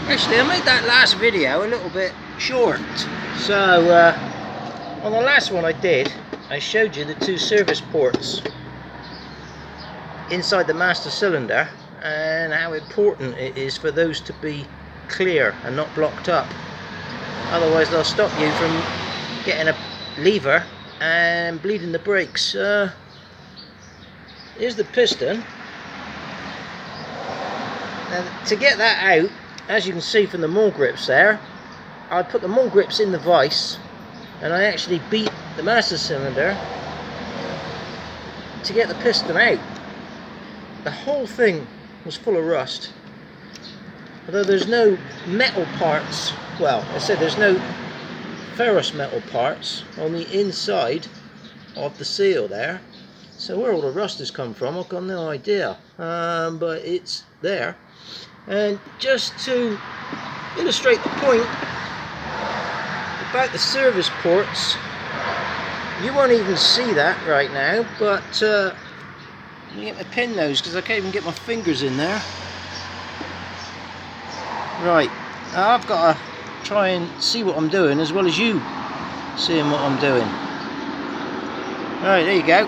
Actually, I made that last video a little bit short. So, on the last one I did, I showed you the two service ports inside the master cylinder and how important it is for those to be clear and not blocked up. Otherwise they'll stop you from getting a lever and bleeding the brakes. Here's the piston. Now, to get that out, as you can see from the maul grips there, I put the maul grips in the vise and I actually beat the master cylinder to get the piston out. The whole thing was full of rust. Although there's no metal parts, well, I said there's no ferrous metal parts on the inside of the seal there. So where all the rust has come from, I've got no idea. But it's there. And just to illustrate the point about the service ports, you won't even see that right now, but let me get my pin nose because I can't even get my fingers in there. Right, now I've got to try and see what I'm doing as well as you seeing what I'm doing. Right, there you go.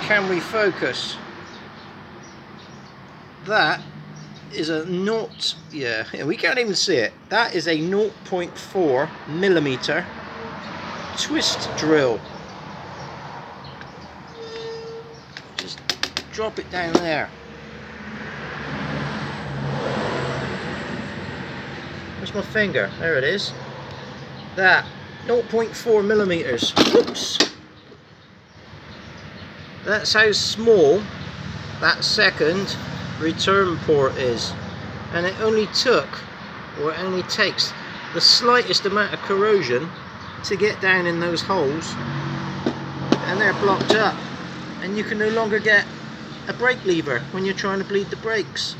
Can we focus? That is a we can't even see it. That is a 0.4mm twist drill. Just drop it down there. Where's my finger? There it is. That 0.4mm. Whoops. That's how small that second return port is, and it only takes the slightest amount of corrosion to get down in those holes, and they're blocked up, and you can no longer get a brake lever when you're trying to bleed the brakes.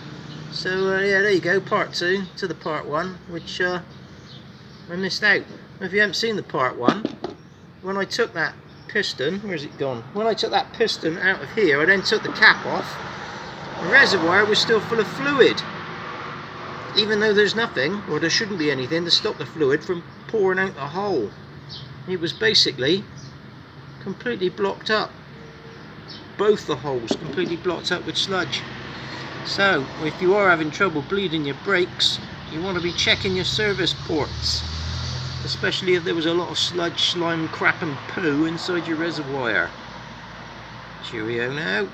So yeah, there you go, part 2 to the part 1, which I missed out. If you haven't seen the part 1, when I took that piston, where's it gone? When I took that piston out of here, I then took the cap off. The reservoir was still full of fluid, even though there's nothing, or there shouldn't be anything to stop the fluid from pouring out the hole. It was basically completely blocked up. Both the holes completely blocked up with sludge. So if you are having trouble bleeding your brakes, you want to be checking your service ports, especially if there was a lot of sludge, slime, crap and poo inside your reservoir. Cheerio now.